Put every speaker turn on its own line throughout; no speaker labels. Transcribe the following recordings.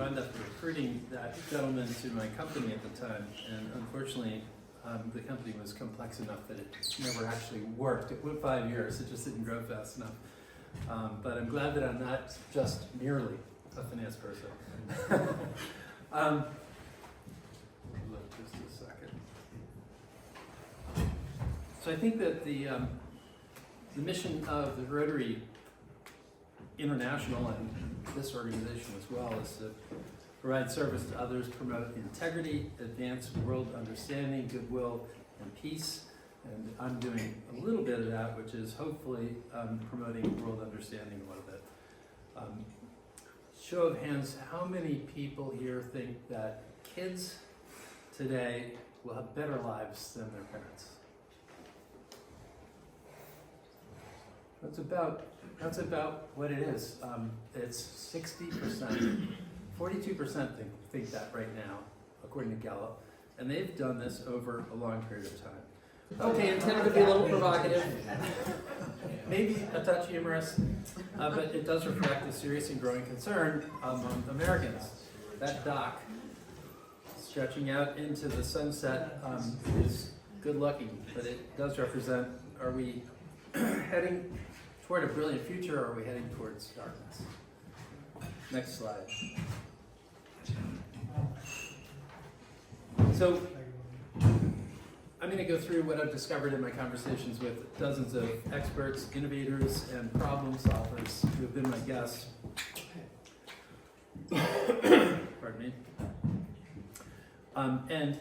wound up recruiting that gentleman to my company at the time, and unfortunately, the company was complex enough that it never actually worked. It went 5 years, it just didn't grow fast enough. But I'm glad that I'm not just merely a finance person. Look, just a second. So I think that the mission of the Rotary International and this organization as well is to provide service to others, promote integrity, advance world understanding, goodwill, and peace. And I'm doing a little bit of that, which is hopefully promoting world understanding a little bit. Show of hands, how many people here think that kids today will have better lives than their parents? That's about what it is. It's 60%. 42% think that right now, according to Gallup. And they've done this over a long period of time.
Okay, intended to be a little provocative.
Maybe a touch humorous, but it does reflect a serious and growing concern among Americans. That dock stretching out into the sunset is good looking, but it does represent, are we heading toward a brilliant future, or are we heading towards darkness? Next slide. So, I'm going to go through what I've discovered in my conversations with dozens of experts, innovators, and problem solvers who have been my guests. Pardon me. And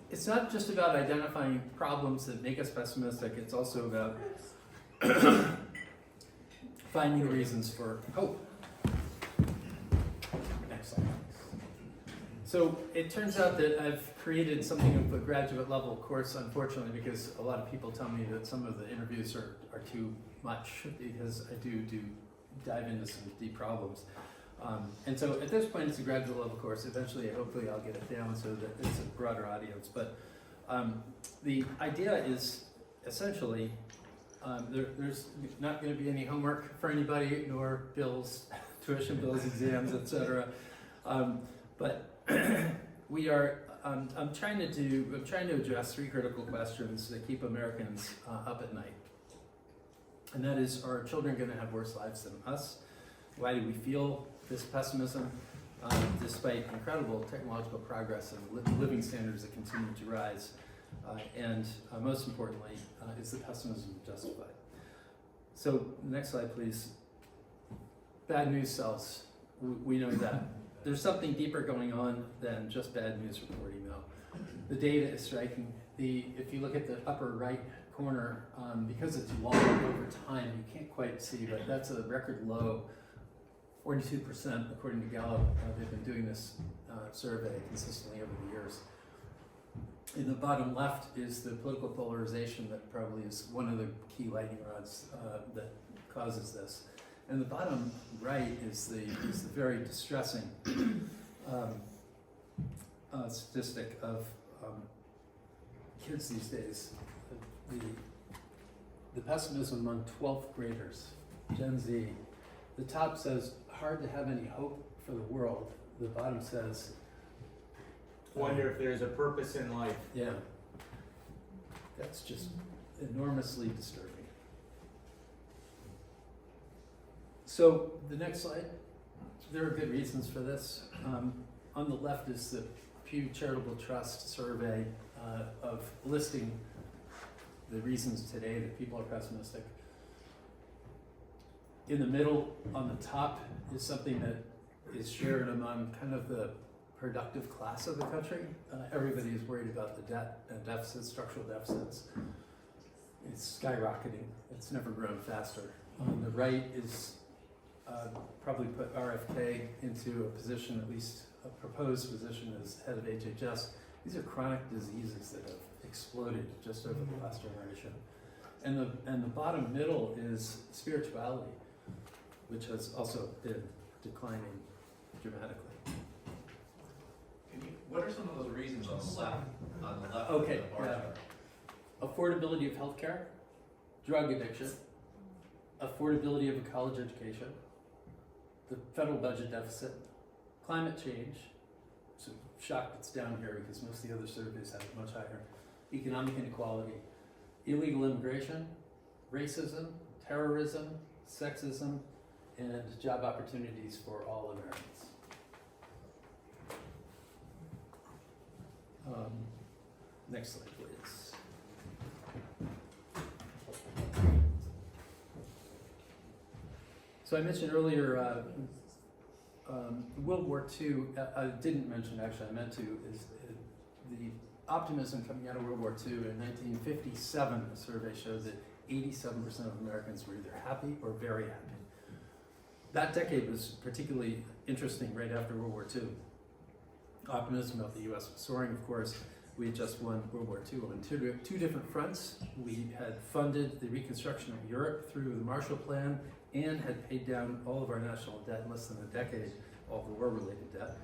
it's not just about identifying problems that make us pessimistic, it's also about finding reasons for hope. Next slide. So it turns out that I've created something of a graduate level course, unfortunately, because a lot of people tell me that some of the interviews are too much, because I do dive into some deep problems. And so at this point it's a graduate level course. Eventually, hopefully I'll get it down so that it's a broader audience. But the idea is essentially there's not going to be any homework for anybody, nor bills, tuition bills, exams, etc. But we are. I'm trying to address three critical questions that keep Americans up at night, and that is: are children going to have worse lives than us? Why do we feel this pessimism, despite incredible technological progress and living standards that continue to rise? And most importantly, is the pessimism justified? So, next slide, please. Bad news sells. We know that. There's something deeper going on than just bad news reporting, though. The data is striking. If you look at the upper right corner, because it's long over time, you can't quite see, but that's a record low. 42%, according to Gallup. They've been doing this survey consistently over the years. In the bottom left is the political polarization that probably is one of the key lightning rods that causes this. And the bottom right is the very distressing statistic of kids these days. The pessimism among 12th graders, Gen Z. The top says, hard to have any hope for the world. The bottom says,
wonder if there's a purpose in life.
yeah. That's just enormously disturbing. So the next slide, there are good reasons for this. On the left is the Pew Charitable Trust survey of listing the reasons today that people are pessimistic. In the middle, on the top, is something that is shared among kind of the productive class of the country. Everybody is worried about the debt and deficits, structural deficits. It's skyrocketing. It's never grown faster. On the right is probably put RFK into a position, at least a proposed position as head of HHS. These are chronic diseases that have exploded just over the last generation. And the bottom middle is spirituality, which has also been declining dramatically.
What are some of those reasons on the left?
Okay,
of the bar
yeah.
chart?
Affordability of healthcare, drug addiction, affordability of a college education, the federal budget deficit, climate change, so shocked it's down here because most of the other surveys have it much higher, economic inequality, illegal immigration, racism, terrorism, sexism, and job opportunities for all Americans. Next slide, please. So I mentioned earlier World War II, I didn't mention actually, I meant to, is the optimism coming out of World War II. In 1957, a survey showed that 87% of Americans were either happy or very happy. That decade was particularly interesting right after World War II. Optimism about the US was soaring, of course. We had just won World War II on two different fronts. We had funded the reconstruction of Europe through the Marshall Plan and had paid down all of our national debt in less than a decade, all the war-related debt.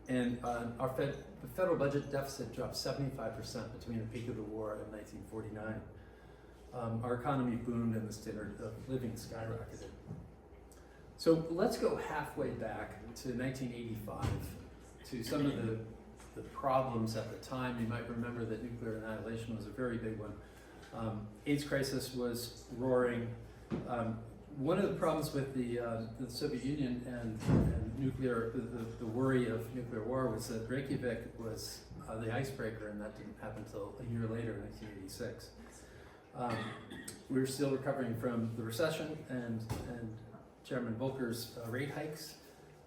And the federal budget deficit dropped 75% between the peak of the war and 1949. Our economy boomed and the standard of living skyrocketed. So let's go halfway back to 1985 to some of the problems at the time. You might remember that nuclear annihilation was a very big one. AIDS crisis was roaring. One of the problems with the Soviet Union and nuclear, the worry of nuclear war was that Reykjavik was the icebreaker, and that didn't happen until a year later in 1986. We were still recovering from the recession and Chairman Volcker's rate hikes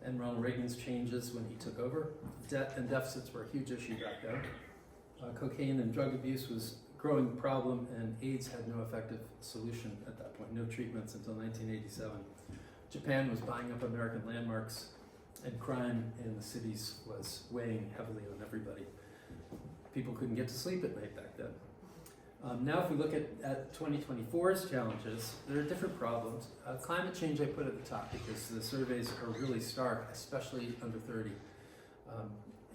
and Ronald Reagan's changes when he took over. Debt and deficits were a huge issue back then. Cocaine and drug abuse was a growing problem, and AIDS had no effective solution at that point, no treatments until 1987. Japan was buying up American landmarks, and crime in the cities was weighing heavily on everybody. People couldn't get to sleep at night back then. Now if we look at 2024's challenges, there are different problems. Climate change I put at the top because the surveys are really stark, especially under 30.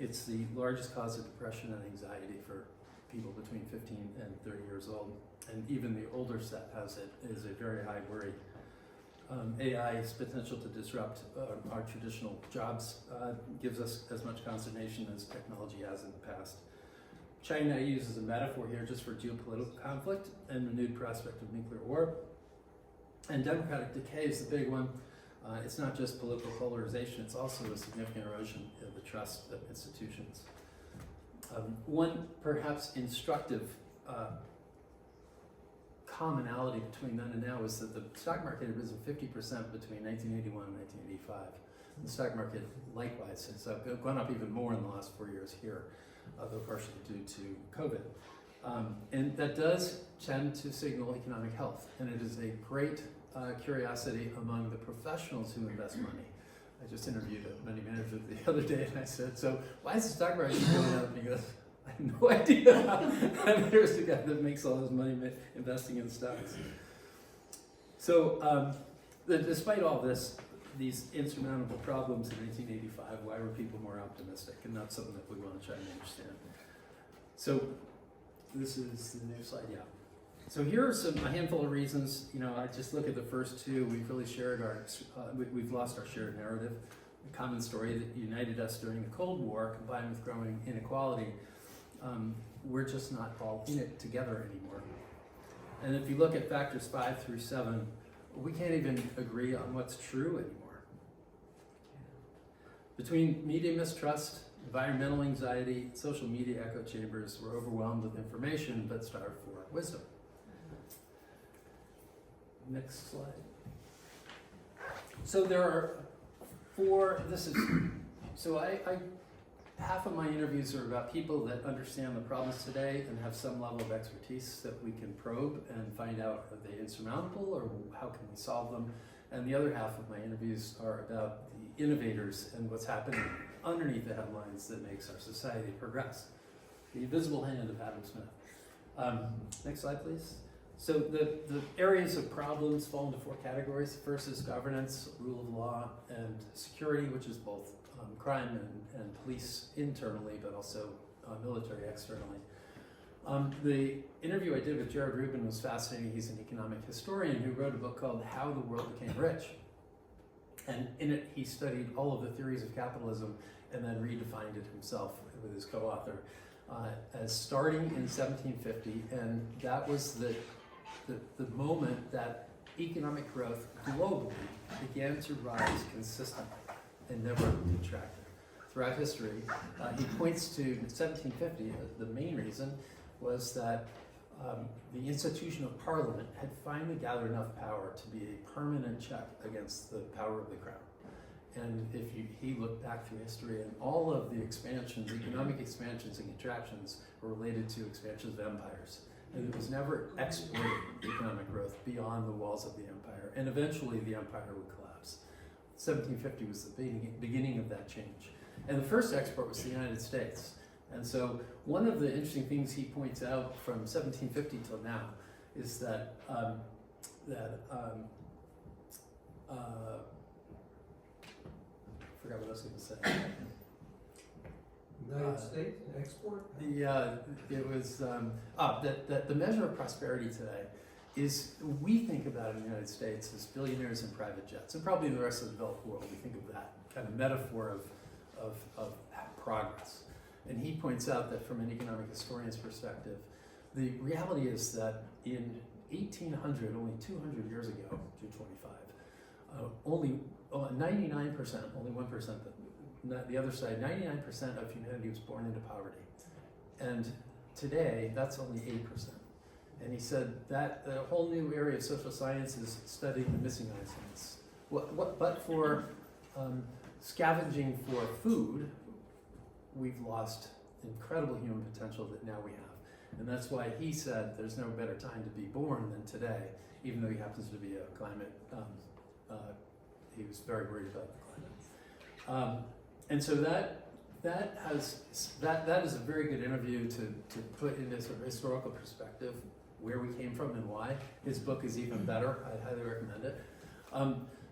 It's the largest cause of depression and anxiety for people between 15 and 30 years old. And even the older set has it, is a very high worry. AI's potential to disrupt our traditional jobs gives us as much consternation as technology has in the past. China I use as a metaphor here just for geopolitical conflict and renewed prospect of nuclear war. And democratic decay is the big one. It's not just political polarization, it's also a significant erosion of the trust of institutions. One perhaps instructive commonality between then and now is that the stock market had risen 50% between 1981 and 1985. And the stock market likewise has gone up even more in the last 4 years here, though partially due to COVID. And that does tend to signal economic health, and it is a great curiosity among the professionals who invest money. I just interviewed a money manager the other day, and I said, so why is the stock market going up? And he goes, I have no idea. And here's the guy that makes all his money investing in stocks. So despite all this, these insurmountable problems in 1985, why were people more optimistic? And that's something that we want to try and understand. So this is the new slide, yeah. So here are a handful of reasons. You know, I just look at the first two. We've really shared we've lost our shared narrative. The common story that united us during the Cold War, combined with growing inequality, we're just not all in it together anymore. And if you look at factors 5 through 7, we can't even agree on what's true anymore. Between media mistrust, environmental anxiety, social media echo chambers, we're overwhelmed with information but starved for wisdom. Next slide. So there are half of my interviews are about people that understand the problems today and have some level of expertise that we can probe and find out are they insurmountable or how can we solve them. And the other half of my interviews are about the innovators and what's happening underneath the headlines that makes our society progress. The invisible hand of Adam Smith. Next slide, please. So the areas of problems fall into 4 categories. The first is governance, rule of law, and security, which is both crime and police internally, but also military externally. The interview I did with Jared Rubin was fascinating. He's an economic historian who wrote a book called How the World Became Rich. And in it, he studied all of the theories of capitalism and then redefined it himself with his co-author as starting in 1750. And that was the moment that economic growth globally began to rise consistently and never contracted. Throughout history, he points to 1750, the main reason was that the institution of Parliament had finally gathered enough power to be a permanent check against the power of the crown. And if he looked back through history, and all of the expansions, economic expansions and contractions were related to expansions of empires. And it was never exported economic growth beyond the walls of the empire. And eventually the empire would collapse. 1750 was the beginning of that change. And the first export was the United States. And so one of the interesting things he points out from 1750 till now is that I forgot what I was going to say.
United States export?
It was that the measure of prosperity today is, we think about in the United States as billionaires and private jets, and probably in the rest of the developed world we think of that kind of metaphor of progress. And he points out that from an economic historian's perspective, the reality is that in 1800, only 200 years ago, 225, only 99%, only 1%, the other side, 99% of humanity was born into poverty. And today, that's only 8%. And he said that a whole new area of social science is studying the missing innocence. But for scavenging for food, we've lost incredible human potential that now we have. And that's why he said there's no better time to be born than today, even though he happens to be a climate, he was very worried about the climate. And so that is a very good interview to put into sort of historical perspective where we came from and why. His book is even better. I highly recommend it.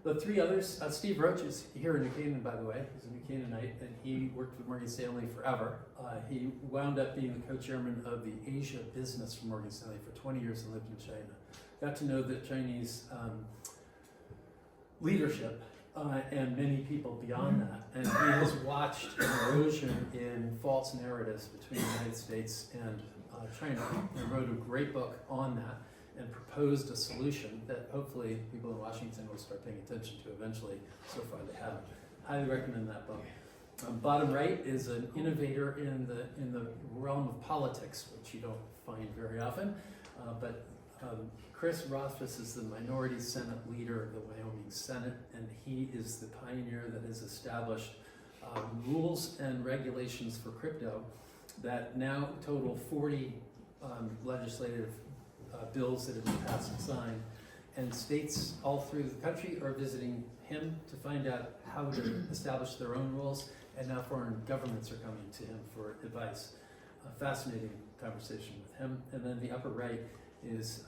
The three others, Steve Roach is here in New Canaan, by the way. He's a New Canaanite, and he worked with Morgan Stanley forever. He wound up being the co-chairman of the Asia business for Morgan Stanley for 20 years and lived in China. Got to know the Chinese leadership and many people beyond that. And he has watched an erosion in false narratives between the United States and China, and wrote a great book on that and proposed a solution that hopefully people in Washington will start paying attention to eventually. So far they haven't. Highly recommend that book. Bottom right is an innovator in the realm of politics, which you don't find very often, but Chris Rothfuss is the minority Senate leader of the Wyoming Senate, and he is the pioneer that has established rules and regulations for crypto that now total 40 legislative bills that have been passed and signed, and states all through the country are visiting him to find out how to establish their own rules, and now foreign governments are coming to him for advice. A fascinating conversation with him. And then the upper right is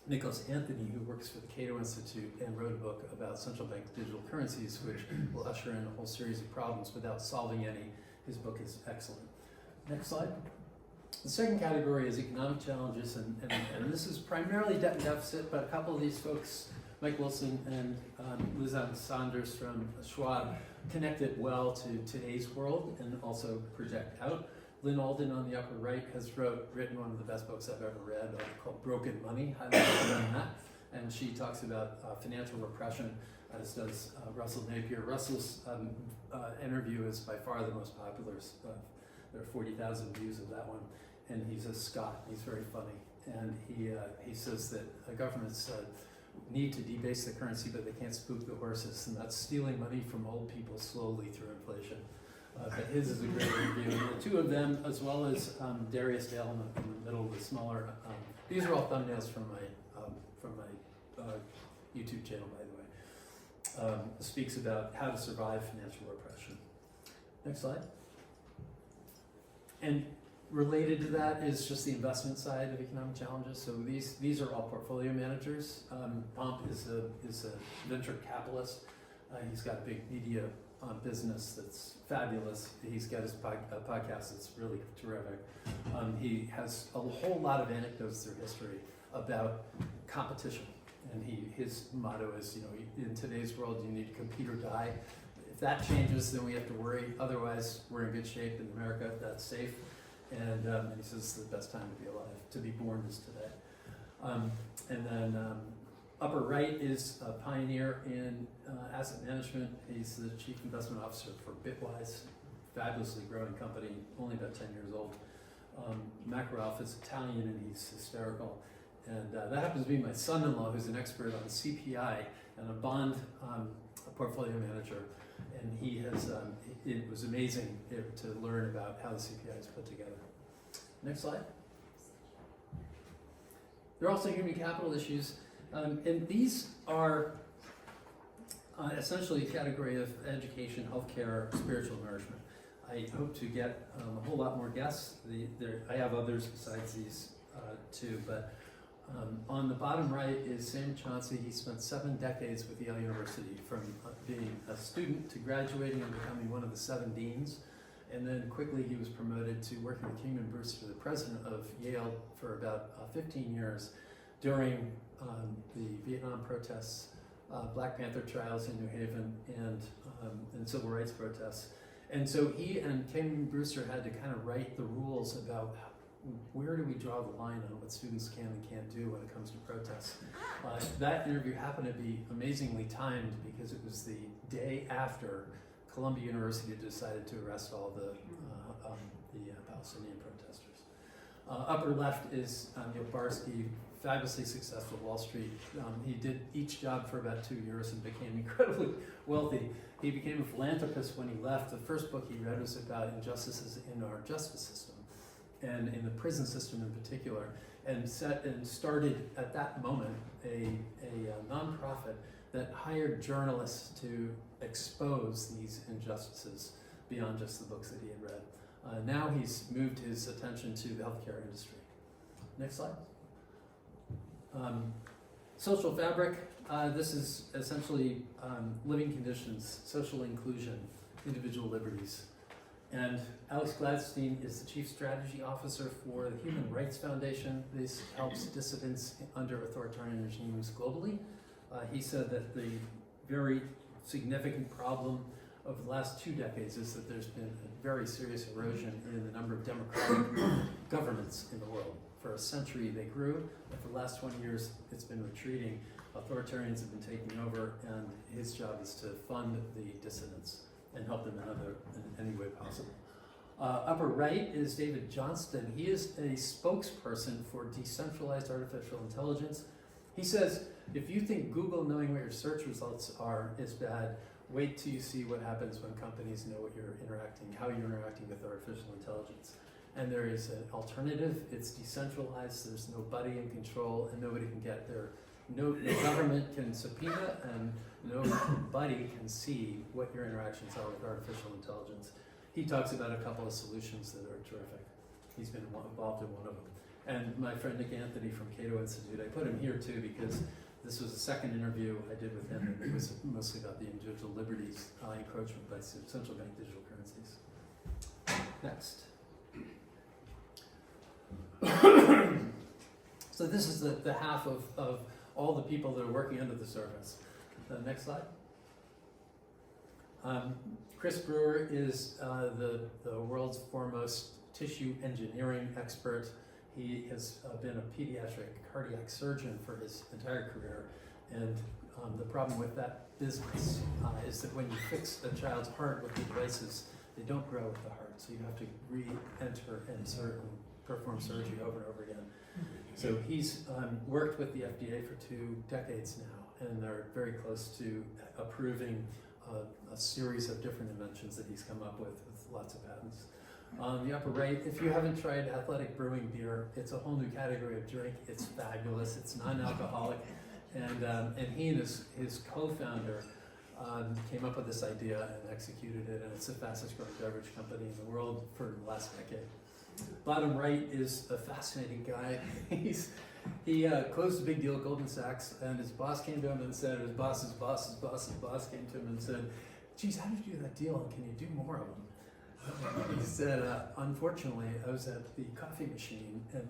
Nicholas Anthony, who works for the Cato Institute and wrote a book about central bank digital currencies, which will usher in a whole series of problems without solving any. His book is excellent. Next slide. The second category is economic challenges, and this is primarily debt and deficit, but a couple of these folks, Mike Wilson and Lizanne Saunders from Schwab, connect it well to today's world and also project out. Lynn Alden on the upper right has written one of the best books I've ever read called Broken Money. Highly recommend that. And she talks about financial repression, as does Russell Napier. Russell's interview is by far the most popular. There are 40,000 views of that one. And he's a Scot. He's very funny. And he says that governments need to debase the currency, but they can't spook the horses. And that's stealing money from old people slowly through inflation. But his is a great review. The two of them, as well as Darius Dale in the middle, the smaller. These are all thumbnails from my YouTube channel, by the way. Speaks about how to survive financial repression. Next slide. And related to that is just the investment side of economic challenges. So these are all portfolio managers. Pomp is a venture capitalist. He's got a big media business that's fabulous. He's got his podcast that's really terrific. He has a whole lot of anecdotes through history about competition and his motto is, in today's world, you need compete or die. If that changes, then we have to worry. Otherwise, we're in good shape in America. That's safe. And he says the best time to be alive, to be born is today. And then upper right is a pioneer in asset management. He's the chief investment officer for Bitwise, fabulously growing company, only about 10 years old. Makarov is Italian and he's hysterical. And that happens to be my son-in-law, who's an expert on CPI and a bond portfolio manager. And he has, it was amazing to learn about how the CPI is put together. Next slide. There are also human capital issues, and these are essentially a category of education, healthcare, spiritual nourishment. I hope to get a whole lot more guests. I have others besides these two, but on the bottom right is Sam Chauncey. He spent 7 decades with Yale University, from being a student to graduating and becoming one of the 7 deans. And then quickly he was promoted to working with Kingman Brewster, the president of Yale, for about 15 years during the Vietnam protests, Black Panther trials in New Haven, and civil rights protests. And so he and Kingman Brewster had to kind of write the rules about where do we draw the line on what students can and can't do when it comes to protests. That interview happened to be amazingly timed because it was the day after Columbia University decided to arrest all the Palestinian protesters. Upper left is Neil Barsky, fabulously successful Wall Street. He did each job for about 2 years and became incredibly wealthy. He became a philanthropist when he left. The first book he read was about injustices in our justice system, and in the prison system in particular, and started at that moment a nonprofit that hired journalists to expose these injustices beyond just the books that he had read. Now he's moved his attention to the healthcare industry. Next slide. Social fabric. This is essentially living conditions, social inclusion, individual liberties. And Alex Gladstein is the Chief Strategy Officer for the Human Rights Foundation. This helps dissidents under authoritarian regimes globally. He said that the very significant problem of the last 2 decades is that there's been a very serious erosion in the number of democratic governments in the world. For a century they grew, and for the last 20 years it's been retreating. Authoritarians have been taking over, and his job is to fund the dissidents and help them in any way possible. Upper right is David Johnston. He is a spokesperson for decentralized artificial intelligence. He says, if you think Google knowing what your search results are is bad, wait till you see what happens when companies know how you're interacting with artificial intelligence. And there is an alternative. It's decentralized. There's nobody in control, and nobody can get there. No government can subpoena, and nobody can see what your interactions are with artificial intelligence. He talks about a couple of solutions that are terrific. He's been involved in one of them. And my friend Nick Anthony from Cato Institute, I put him here too because this was the second interview I did with him, and it was mostly about the individual liberties encroachment by central bank digital currencies. Next. So this is the half of all the people that are working under the surface. Next slide. Chris Brewer is the world's foremost tissue engineering expert. He has been a pediatric cardiac surgeon for his entire career, and the problem with that business is that when you fix a child's heart with the devices, they don't grow with the heart, so you have to re-enter, insert, and perform surgery over and over again. So he's worked with the FDA for 2 decades now, and they're very close to approving a series of different inventions that he's come up with lots of patents. On the upper right, if you haven't tried athletic brewing beer, it's a whole new category of drink. It's fabulous. It's non-alcoholic, and he and his co-founder came up with this idea and executed it, and it's the fastest growing beverage company in the world for the last decade. Bottom right is a fascinating guy. He closed a big deal at Goldman Sachs, and his boss came to him and said, his boss's boss came to him and said, geez, how did you do that deal, and can you do more of them? He said, unfortunately, I was at the coffee machine, and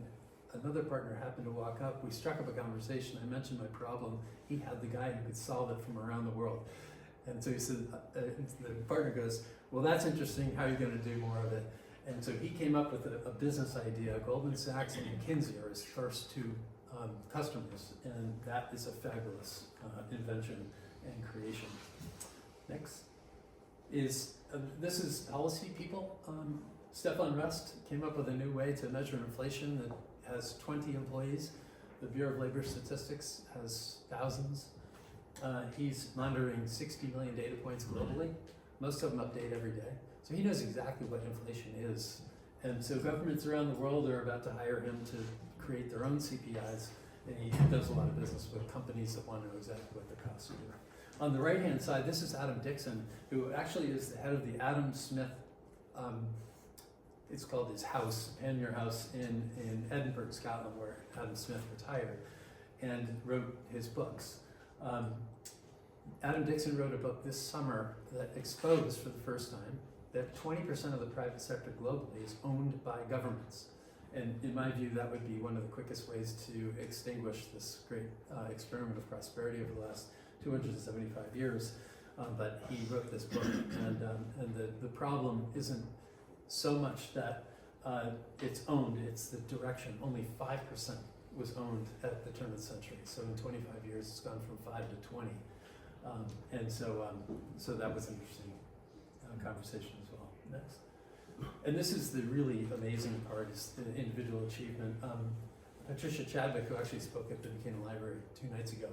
another partner happened to walk up. We struck up a conversation. I mentioned my problem. He had the guy who could solve it from around the world. And so he said, the partner goes, well, that's interesting. How are you going to do more of it? And so he came up with a business idea. Goldman Sachs and McKinsey are his first two customers, and that is a fabulous invention and creation. Next is, this is policy people. Stefan Rust came up with a new way to measure inflation that has 20 employees. The Bureau of Labor Statistics has thousands. He's monitoring 60 million data points globally. Most of them update every day. So he knows exactly what inflation is. And so governments around the world are about to hire him to create their own CPIs. And he does a lot of business with companies that want to know exactly what the costs are doing. On the right-hand side, this is Adam Dixon, who actually is the head of the Adam Smith, it's called his house, Panmure House in Edinburgh, Scotland, where Adam Smith retired, and wrote his books. Adam Dixon wrote a book this summer that exposed for the first time that 20% of the private sector globally is owned by governments. And in my view, that would be one of the quickest ways to extinguish this great experiment of prosperity over the last 275 years. But he wrote this book, and the problem isn't so much that it's owned, it's the direction. Only 5% was owned at the turn of the century. So in 25 years, it's gone from 5 to 20. And so that was an interesting conversation as well. Next. And this is the really amazing part, is the individual achievement. Patricia Chadwick, who actually spoke at the Buchanan Library 2 nights ago,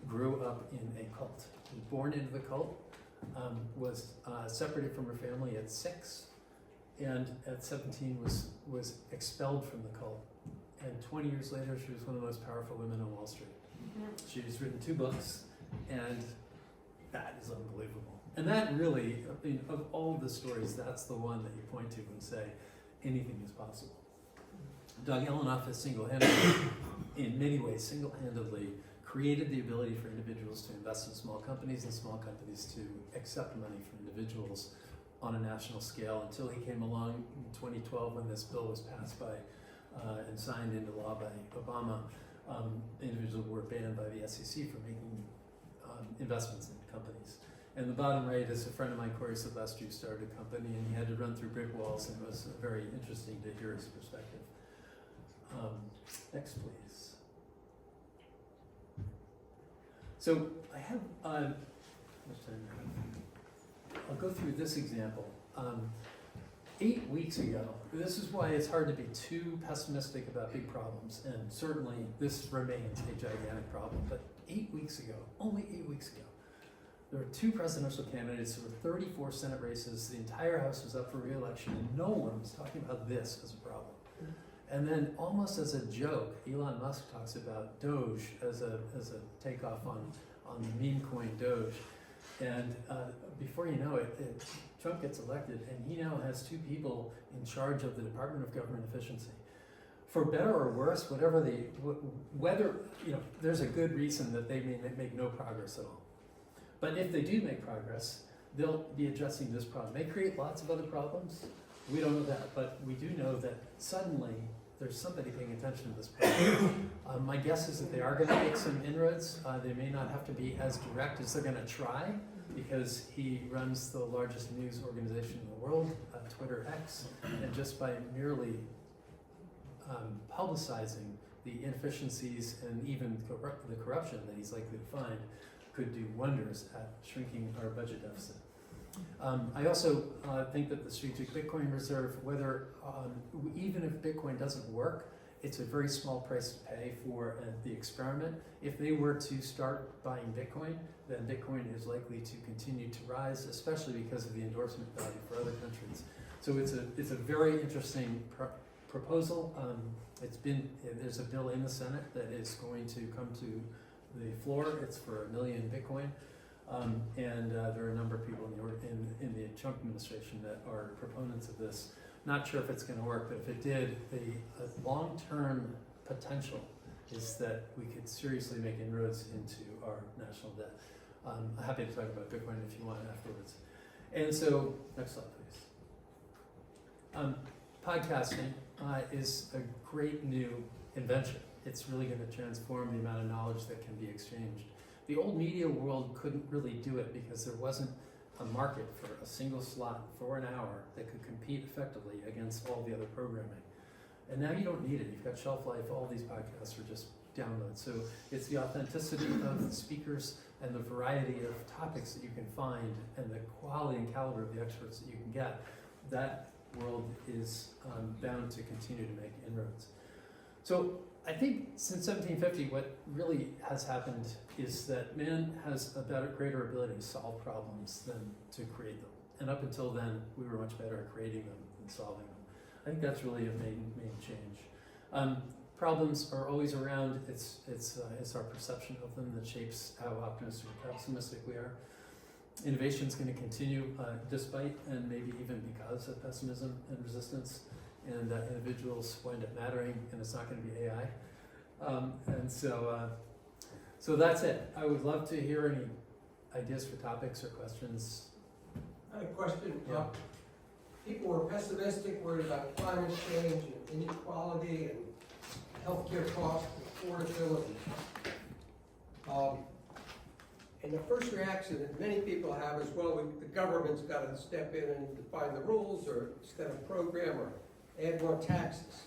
grew up in a cult. Was born into the cult, was separated from her family at 6, and at 17 was expelled from the cult. And 20 years later, she was one of the most powerful women on Wall Street. She's written 2 books, and that is unbelievable. And that really, I mean, of all the stories, that's the one that you point to and say, anything is possible. Doug Elinoff has single-handedly, in many ways, single-handedly created the ability for individuals to invest in small companies and small companies to accept money from individuals on a national scale, until he came along in 2012 when this bill was passed by and signed into law by Obama. Individuals were banned by the SEC for making investments in companies. And the bottom right is a friend of mine, Corey Sylvester, who started a company, and he had to run through brick walls, and it was very interesting to hear his perspective. Next, please. So I have, how much time do I have? I'll go through this example. 8 weeks ago, this is why it's hard to be too pessimistic about big problems, and certainly this remains a gigantic problem, but 8 weeks ago, only 8 weeks ago, there were 2 presidential candidates, there were 34 Senate races, the entire House was up for re-election, and no one was talking about this as a problem. And then, almost as a joke, Elon Musk talks about Doge as a takeoff on the meme coin Doge. And before you know it, Trump gets elected, and he now has 2 people in charge of the Department of Government Efficiency. For better or worse, whether, you know, there's a good reason that they may make no progress at all. But if they do make progress, they'll be addressing this problem. They create lots of other problems. We don't know that, but we do know that suddenly there's somebody paying attention to this problem. My guess is that they are going to make some inroads. They may not have to be as direct as they're going to try, because he runs the largest news organization in the world, Twitter X, and just by merely publicizing the inefficiencies and even the corruption that he's likely to find, could do wonders at shrinking our budget deficit. I also think that the strategic Bitcoin reserve, whether even if Bitcoin doesn't work, it's a very small price to pay for the experiment. If they were to start buying Bitcoin, then Bitcoin is likely to continue to rise, especially because of the endorsement value for other countries. So it's a very interesting proposal. There's a bill in the Senate that is going to come to the floor. It's for 1 million Bitcoin. And there are a number of people in the Trump administration that are proponents of this. Not sure if it's going to work, but if it did, the long-term potential is that we could seriously make inroads into our national debt. I'm happy to talk about Bitcoin if you want afterwards. And so, next slide, please. podcasting is a great new invention. It's really going to transform the amount of knowledge that can be exchanged. The old media world couldn't really do it because there wasn't a market for a single slot for an hour that could compete effectively against all the other programming. And now you don't need it. You've got shelf life. All these podcasts are just downloads. So it's the authenticity of the speakers and the variety of topics that you can find and the quality and caliber of the experts that you can get. That world is bound to continue to make inroads. So I think since 1750, what really has happened is that man has a greater ability to solve problems than to create them. And up until then, we were much better at creating them than solving them. I think that's really a main change. Problems are always around. It's our perception of them that shapes how optimistic or pessimistic we are. Innovation is going to continue despite and maybe even because of pessimism and resistance, and individuals wind up mattering, and it's not going to be AI. So that's it. I would love to hear any ideas for topics or questions.
I have a question.
Yeah.
People were pessimistic, worried about climate change and inequality and healthcare costs and affordability. And the first reaction that many people have is, well, the government's got to step in and define the rules or set a program or add more taxes.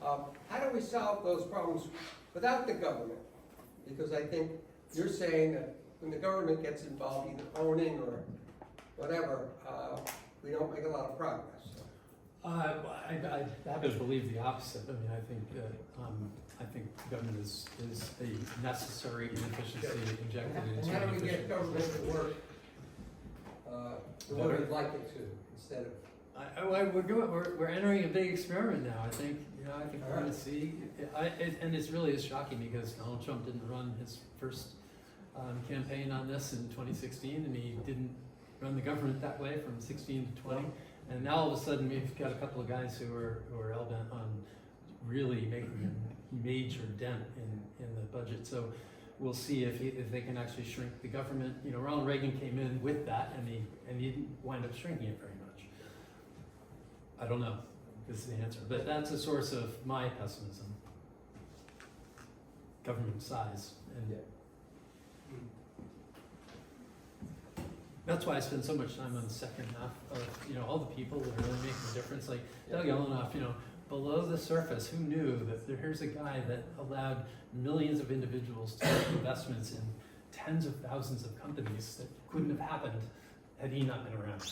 How do we solve those problems without the government? Because I think you're saying that when the government gets involved, either owning or whatever, we don't make a lot of progress.
I happen to believe the opposite. I mean, I think government is a necessary inefficiency injected into
And how do we
inefficiency.
get government to work the way we'd like it to, instead of?
We're entering a big experiment now. I think we're going to see. And it really is shocking because Donald Trump didn't run his first campaign on this in 2016, and he didn't run the government that way from 16 to 20. And now all of a sudden we've got a couple of guys who are hell-bent on really making a major dent in the budget. So we'll see if they can actually shrink the government. You know, Ronald Reagan came in with that, and he didn't wind up shrinking it very much. I don't know. This is the answer, but that's a source of my pessimism. Government size, and that's why I spend so much time on the second half of all the people that are really making a difference. Like Doug Elinoff, below the surface, who knew that here's a guy that allowed millions of individuals to make investments in tens of thousands of companies that couldn't have happened had he not been around.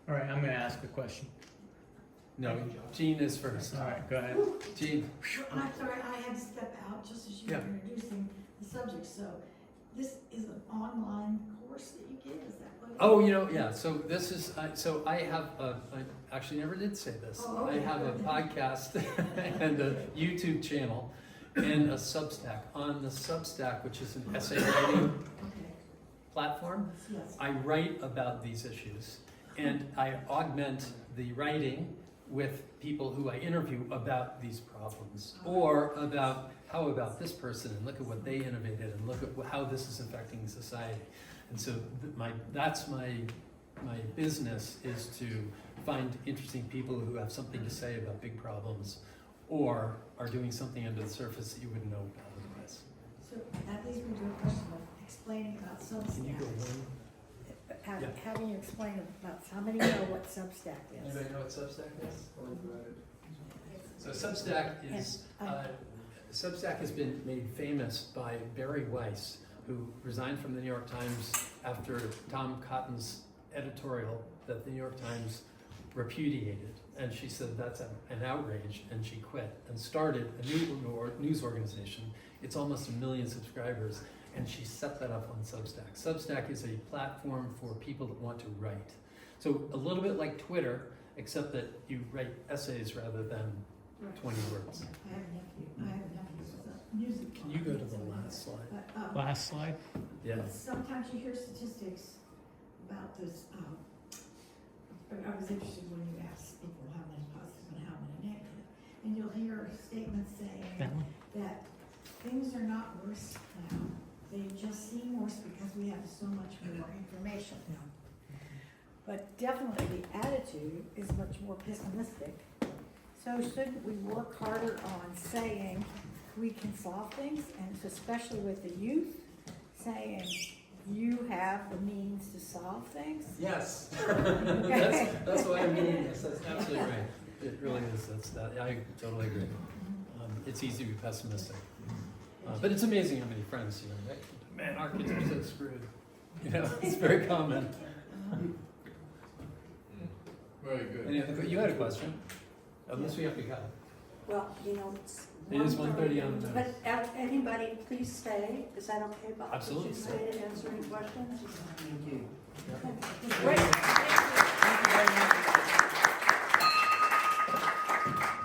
All right, I'm going to ask a question.
No, Gene is first.
All right, go ahead.
Gene.
I'm sorry, I had to step out just as you were introducing the subject. So this is an online course that you give? Is that what?
Oh, yeah. So this is, I have, I actually never did say this.
Oh, okay.
I have a podcast and a YouTube channel and a Substack. On the Substack, which is an essay writing platform,
Yes.
I write about these issues. And I augment the writing with people who I interview about these problems, or about how about this person, and look at what they innovated, and look at how this is affecting society. And so that's my business, is to find interesting people who have something to say about big problems, or are doing something under the surface that you wouldn't know about otherwise.
So that leads me to a question of explaining about Substack.
Can you go one?
Having you explain about how many know what Substack is?
Anybody know what Substack is? So Substack has been made famous by Barry Weiss, who resigned from the New York Times after Tom Cotton's editorial that the New York Times repudiated. And she said that's an outrage, and she quit and started a new news organization. It's almost 1 million subscribers, and she set that up on Substack. Substack is a platform for people that want to write. So a little bit like Twitter, except that you write essays rather than 20 words.
I have a nephew who's a music.
Can you go to the last slide?
Last slide.
Yeah.
Sometimes you hear statistics about this. I was interested when you asked people how many positive and how many negative. And you'll hear statements saying that things are not worse now. They just seem worse because we have so much more information now.
but definitely the attitude is much more pessimistic. So shouldn't we work harder on saying we can solve things, and especially with the youth, saying you have the means to solve things?
Yes. That's why I'm doing this. That's absolutely right. It really is. That's that. I totally agree. It's easy to be pessimistic. But it's amazing how many friends, right? Man, our kids are so screwed. It's very common.
Very good.
Any other, you had a question? Unless we have to go.
Well, it's
It is 1:30 on the
But anybody, please stay. Is that okay, Bob?
Absolutely.
Would you stay to answer any questions?
Thank you.
Great.
Thank you very much.